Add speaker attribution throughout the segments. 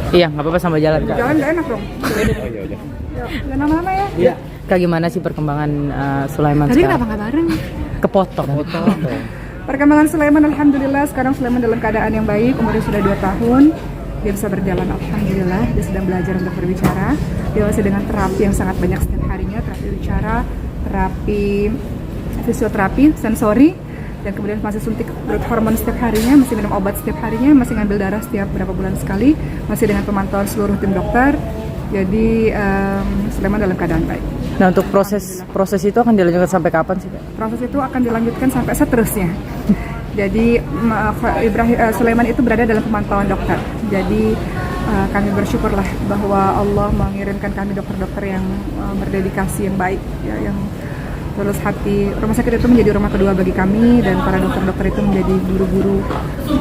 Speaker 1: Iya, nggak apa-apa sambil jalan Kak.
Speaker 2: Jalan nggak enak dong.
Speaker 3: Oh iya udah.
Speaker 2: Jangan lama-lama ya.
Speaker 1: Iya. Kak, gimana sih perkembangan Sulaiman
Speaker 2: Tadi
Speaker 1: sekarang?
Speaker 2: kenapa nggak bareng?
Speaker 1: Kepotong.
Speaker 2: Perkembangan Sulaiman alhamdulillah sekarang Sulaiman dalam keadaan yang baik, umurnya sudah 2 tahun. Dia bisa berjalan alhamdulillah, dia sedang belajar untuk berbicara. Dia masih dengan terapi yang sangat banyak setiap harinya, terapi bicara, terapi fisioterapi, sensori, dan kemudian masih suntik growth hormone setiap harinya, masih minum obat setiap harinya, masih ngambil darah setiap berapa bulan sekali, masih dengan pemantauan seluruh tim dokter. Jadi Sulaiman dalam keadaan baik.
Speaker 1: Nah, untuk proses itu akan dilanjutkan sampai kapan sih Kak?
Speaker 2: Proses itu akan dilanjutkan sampai seterusnya. Jadi Sulaiman itu berada dalam pemantauan dokter. Jadi kami bersyukurlah bahwa Allah mengirimkan kami dokter-dokter yang berdedikasi, yang baik, ya, yang tulus hati. Rumah sakit itu menjadi rumah kedua bagi kami, dan para dokter-dokter itu menjadi guru-guru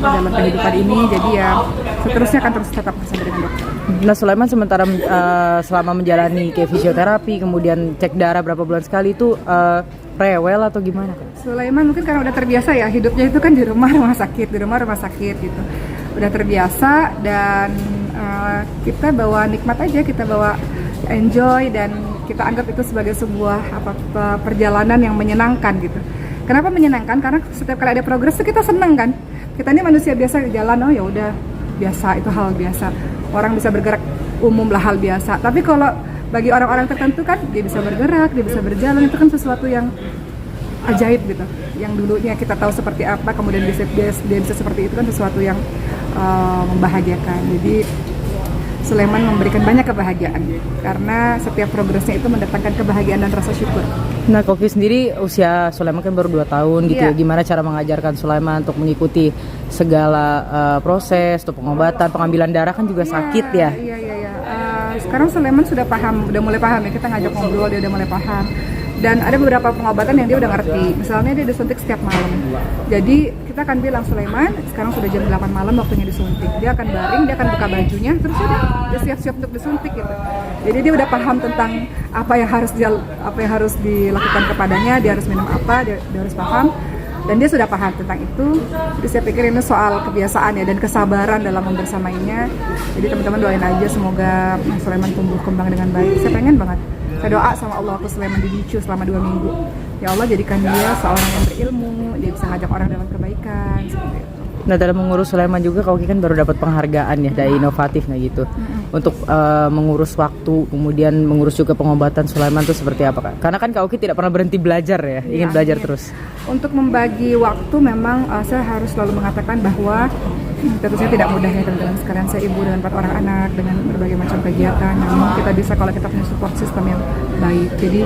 Speaker 2: dalam kehidupan ini. Jadi ya seterusnya akan terus tetap bersama dengan dokter.
Speaker 1: Nah, Sulaiman sementara selama menjalani kayak fisioterapi, kemudian cek darah berapa bulan sekali itu rewel atau gimana Kak?
Speaker 2: Sulaiman mungkin karena udah terbiasa ya, hidupnya itu kan di rumah sakit gitu. Udah terbiasa, dan kita bawa nikmat aja, kita bawa enjoy, dan kita anggap itu sebagai sebuah perjalanan yang menyenangkan gitu. Kenapa menyenangkan? Karena setiap kali ada progres kita senang kan. Kita ini manusia biasa jalan, oh ya udah biasa, itu hal biasa. Orang bisa bergerak umum lah, hal biasa. Tapi kalau bagi orang-orang tertentu kan dia bisa bergerak, dia bisa berjalan, itu kan sesuatu yang ajaib gitu. Yang dulunya kita tahu seperti apa, kemudian dia bisa seperti itu, kan sesuatu yang membahagiakan. Jadi Sulaiman memberikan banyak kebahagiaan karena setiap progresnya itu mendatangkan kebahagiaan dan rasa syukur.
Speaker 1: Nah, Koki sendiri usia Sulaiman kan baru 2 tahun gitu ya. Gimana cara mengajarkan Sulaiman untuk mengikuti segala proses, untuk pengobatan, pengambilan darah kan juga sakit ya?
Speaker 2: Iya. Sekarang Sulaiman sudah paham, udah mulai paham ya. Kita ngajak ngobrol, dia udah mulai paham. Dan ada beberapa pengobatan yang dia udah ngerti. Misalnya dia disuntik setiap malam. Jadi kita akan bilang, Sulaiman, sekarang sudah jam 8 malam waktunya disuntik. Dia akan baring, dia akan buka bajunya, terus dia siap-siap untuk disuntik gitu. Jadi dia udah paham tentang apa yang harus dilakukan kepadanya, dia harus minum apa, dia harus paham. Dan dia sudah paham tentang itu. Jadi saya pikir ini soal kebiasaan ya, dan kesabaran dalam membersamainya. Jadi teman-teman doain aja semoga Sulaiman tumbuh kembang dengan baik. Saya pengen banget. Saya doa sama Allah ke Sulaiman dibicu selama 2 minggu. Ya Allah, jadikan dia seorang yang berilmu, dia bisa ngajak orang dalam kebaikan, seperti itu.
Speaker 1: Nah, dalam mengurus Sulaiman juga Koki kan baru dapat penghargaan ya dari inovatif nah gitu. Untuk mengurus waktu, kemudian mengurus juga pengobatan Sulaiman itu seperti apa Kak? Karena kan Koki tidak pernah berhenti belajar ya, ingin belajar terus.
Speaker 2: Untuk membagi waktu memang saya harus selalu mengatakan bahwa tentu saja tidak mudah ya teman-teman sekalian. Saya ibu dengan 4 orang anak, dengan berbagai macam kegiatan. Namun kita bisa kalau kita punya support system yang baik. Jadi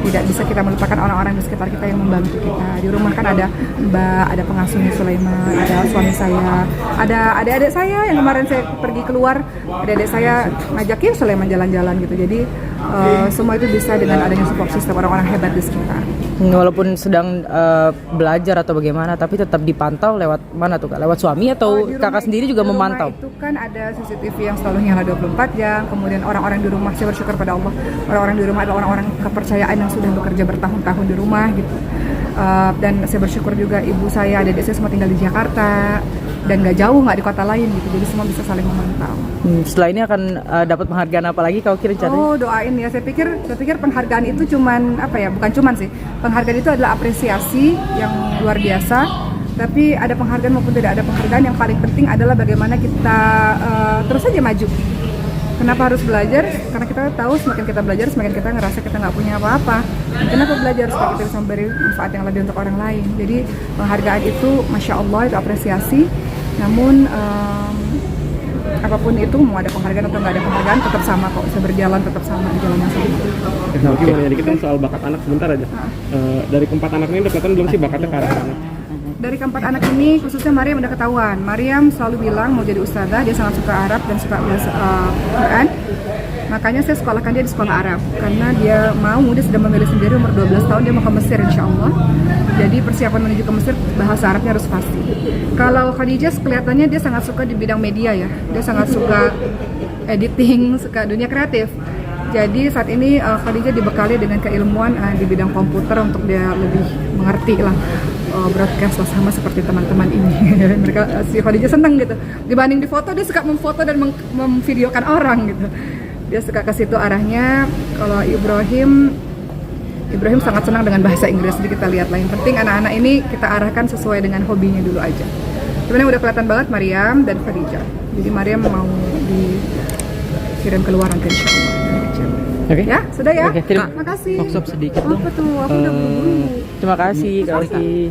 Speaker 2: tidak bisa kita melupakan orang-orang di sekitar kita yang membantu kita. Di rumah kan ada Mbak, ada pengasuhnya Sulaiman, ada suami saya, ada adik-adik saya yang kemarin saya pergi keluar, adik-adik saya ngajakin Sulaiman jalan-jalan gitu. Jadi semua itu bisa dengan adanya support system orang-orang hebat di sekitar.
Speaker 1: Walaupun sedang belajar atau bagaimana, tapi tetap dipantau lewat mana tuh Kak? Lewat suami atau kakak sendiri juga memantau?
Speaker 2: Itu kan ada CCTV yang selalu nyala 24 jam. Kemudian orang-orang di rumah, saya bersyukur pada Allah, orang-orang di rumah adalah orang-orang kepercayaan yang sudah bekerja bertahun-tahun di rumah gitu. Dan saya bersyukur juga ibu saya, adik saya semua tinggal di Jakarta dan nggak jauh, nggak di kota lain gitu. Jadi semua bisa saling memantau.
Speaker 1: Setelah ini akan dapat penghargaan apa lagi kau kira rencananya?
Speaker 2: Oh, doain ya. Saya pikir penghargaan itu cuman apa ya? Bukan cuman sih. Penghargaan itu adalah apresiasi yang luar biasa. Tapi ada penghargaan maupun tidak ada penghargaan, yang paling penting adalah bagaimana kita terus saja maju. Kenapa harus belajar? Karena kita tahu semakin kita belajar, semakin kita ngerasa kita nggak punya apa-apa. Dan kenapa belajar? Supaya kita bisa memberi manfaat yang lebih untuk orang lain. Jadi penghargaan itu, Masya Allah, itu apresiasi. Namun apapun itu, mau ada penghargaan atau nggak ada penghargaan, tetap sama kok. Bisa berjalan, tetap sama di jalan yang sama.
Speaker 3: Nah, gimana? Jadi kita soal bakat anak sebentar aja. Dari keempat anak ini udah kelihatan belum sih bakatnya ke arah mana?
Speaker 2: Dari keempat anak ini, khususnya Maryam udah ketahuan. Maryam selalu bilang mau jadi ustazah, dia sangat suka Arab dan suka Quran. Makanya saya sekolahkan dia di sekolah Arab. Karena dia sudah memilih sendiri, umur 12 tahun dia mau ke Mesir insya Allah. Jadi persiapan menuju ke Mesir, bahasa Arabnya harus pasti. Kalau Khadijah kelihatannya dia sangat suka di bidang media ya. Dia sangat suka editing, suka dunia kreatif. Jadi saat ini Khadijah dibekali dengan keilmuan di bidang komputer untuk dia lebih mengerti lah broadcast lah, sama seperti teman-teman ini. Mereka si Khadijah senang gitu. Dibanding di foto, dia suka memfoto dan memvideokan orang gitu. Dia suka ke situ arahnya. Kalau Ibrahim sangat senang dengan bahasa Inggris. Jadi kita lihat lah, yang penting anak-anak ini kita arahkan sesuai dengan hobinya dulu aja. Sebenarnya udah kelihatan banget Mariam dan Khadijah. Jadi Mariam mau dikirim ke luar nanti insya Allah.
Speaker 3: Oke.
Speaker 2: Ya, sudah ya.
Speaker 1: Oke, terima
Speaker 2: kasih.
Speaker 3: Workshop sedikit dong.
Speaker 2: Apa tuh? Aku udah buru-buru.
Speaker 1: Terima kasih Kak Oki.